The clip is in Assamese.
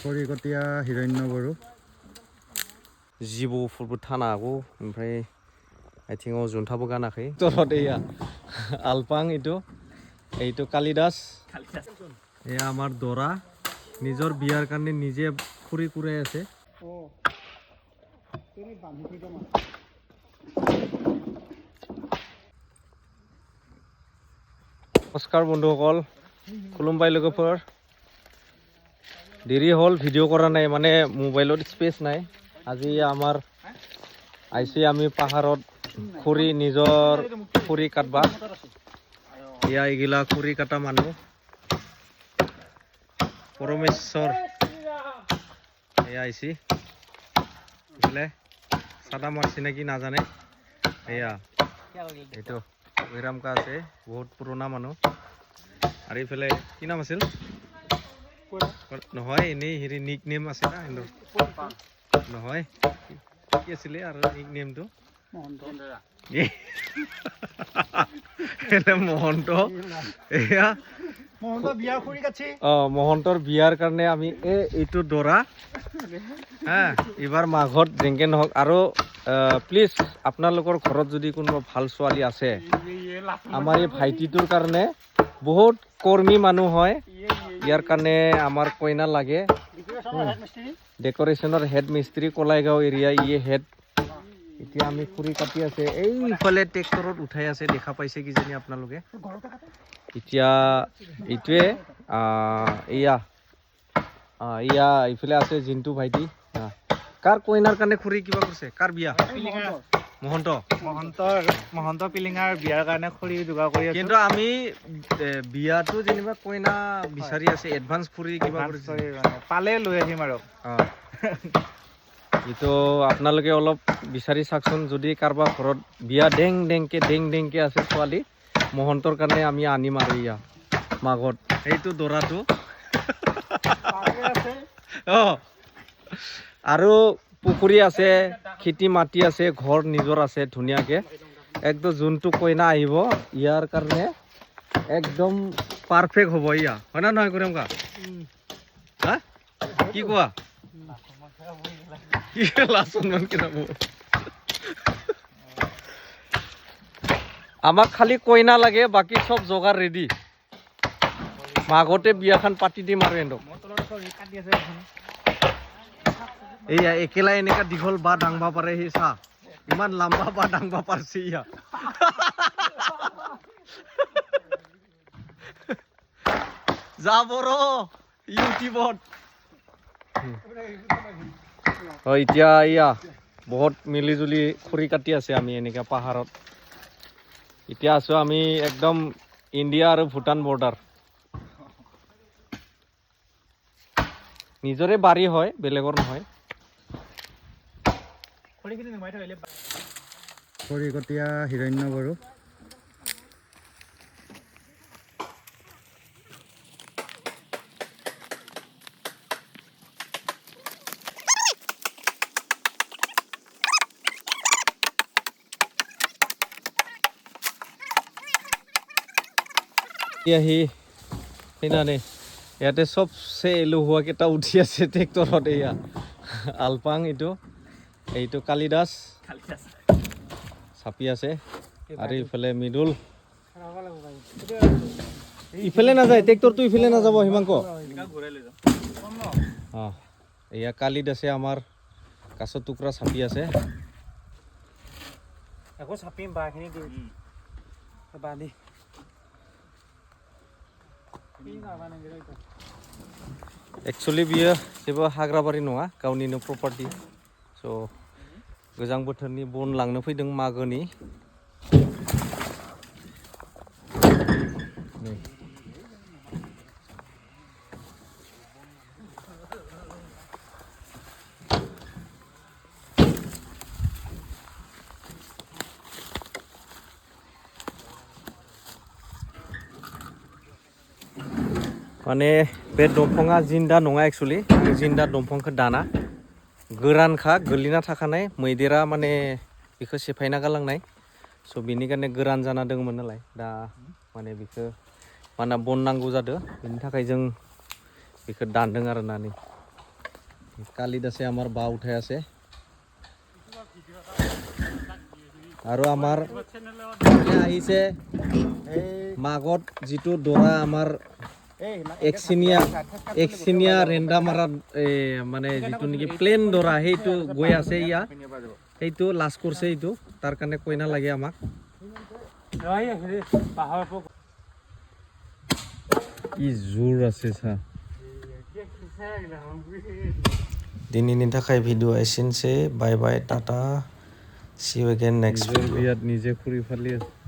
करिकटिया हिरण्यबरु जिबौफोरबो थानो हागौ ओमफ्राय आथिङाव जुन्थाबो गानाखै तলত एया आलपां এইটো কালিদাস এয়া আমাৰ দৰা নিজৰ বিয়াৰ কাৰণে নিজে ফুৰি কুৰাই আছে নমস্কাৰ বন্ধুসকল খুলুমবাই লোগোफोर দেৰি হ'ল ভিডিঅ' কৰা নাই মানে মোবাইলত স্পেচ নাই আজি আমাৰ আইছি আমি পাহাৰত খৰি নিজৰ খৰি কাটবা এয়া এইগিলা খৰি কাটা মানুহ পৰমেশ্বৰ এয়া আইছি এইফালে চাদা মাৰছি নেকি নাজানে এয়া এইটো বিৰামকা আছে বহুত পুৰণা মানুহ আৰু এইফালে কি নাম আছিল নহয় এনেই হেৰি নিক নেম আছে না কিন্তু নহয় কি আছিলে আৰু নিক নেমটো মহন্ত এয়া মহন্তৰ বিয়াৰ কাৰণে আমি এইটো দৰা হা এইবাৰ মাঘত যেনেকে নহওক আৰু প্লিজ আপোনালোকৰ ঘৰত যদি কোনোবা ভাল ছোৱালী আছে আমাৰ এই ভাইটিটোৰ কাৰণে বহুত কৰ্মী মানুহ হয় ইয়াৰ কাৰণে আমাৰ কইনা লাগে ডেকৰেশ্যনৰ হেড মিস্ত্ৰী কলাইগাঁও এৰিয়া ইয়ে হেড এতিয়া আমি খৰি কাটি আছে এইফালে ট্ৰেক্টৰত উঠাই আছে দেখা পাইছে কিজানি আপোনালোকে এতিয়া এইটোৱে এয়া এইফালে আছে জিন্তু ভাইটি কাৰ কইনাৰ কাৰণে খৰি কিবা কৰিছে কাৰ বিয়া মহন্ত পিলিঙাৰ বিয়াৰ কাৰণে খৰি যোগাৰ কৰি আছে কিন্তু আমি বিয়াটো যেনিবা কইনা বিচাৰি আছে এডভান্স খৰি কিবা কৰিছে পালে লৈ আহিম আৰু এইটো আপোনালোকে অলপ বিচাৰি চাওকচোন যদি কাৰোবাৰ ঘৰত বিয়া ডেং ডেংকে আছে ছোৱালী মহন্তৰ কাৰণে আমি আনিম আৰু ইয়া মাঘত এইটো দৰাটো আৰু পুখুৰী আছে খেতি মাটি আছে ঘৰ নিজৰ আছে ধুনীয়াকে একদম যোনটো কইনা আহিব ইয়াৰ কাৰণে একদম পাৰফেক্ট হ'ব ইয়া হয় না নহয় কৰিমকা হা কি কোৱা কি লাচনমান কিনাব আমাক খালি কইনা লাগে বাকী চব যোগাৰ ৰেডি মাঘতে বিয়াখন পাতি দিম আৰু এন্দক এইয়া একেলাই এনেকা দীঘল বা দাংবা পাৰে সেই চা ইমান লাম্বা বা দাংবা পাৰছে ইয়া যাব ৰ ইউটিউবত এতিয়া ইয়া বহুত মিলি জুলি খৰি কাটি আছে আমি এনেকা পাহাৰত এতিয়া আছো আমি একদম ইণ্ডিয়া আৰু ভূটান বৰ্ডাৰ নিজৰে বাৰী হয় বেলেগৰ নহয় करिकटिया हिरण्यबरु সেইনানে ইয়াতে চবচে এলেহুৱা কেইটা উঠি আছে ট্ৰেক্টৰত এয়া আলপাং এইটো কালিদাস চাপি আছে আৰু ইফালে মৃদুল ইফালে নাযায় ট্ৰেক্টৰটো ইফালে নাযাব হিমাংক এয়া কালিদাসে আমাৰ কাছৰ টুকুৰা চাপি আছে আকৌ চাপিম বাঁহখিনি বান্ধি एक्चुअली बियो जेबो हाग्राबारि नङा गावनिनो प्रपार्टी स' गोजां बोथोरनि बन लांनो फैदों मागोनि माने बे दंफाङा जिन्दा नङा एक्चुअली जिन्दा दंफांखौ दाना गोरानखा गोलैना थाखानाय मैदेरा माने बेखौ सेफायना गालांनाय स' बेनिखायनो गोरान जाना दङमोन नालाय दा माने बेखौ माना बन नांगौ जादों बेनि थाखाय जों बेखौ दानदों आरोना नै কালিদাসে আমাৰ বা উঠাই আছে আৰু আমাৰ আহিছে মাঘত যিটো দৰা আমাৰ একচিনীয়া ৰেন্দা মাৰা মানে যিটো নেকি প্লেন দৰা সেইটো গৈ আছে ইয়া সেইটো লাজ কৰিছে এইটো তাৰ কাৰণে কইনা লাগে আমাক কি জোৰ আছে চা দিনে নিথাকাই ভিডিঅ' এসেন্সে bye bye tata see you again next video' নিজে খুৰি ফালি আছে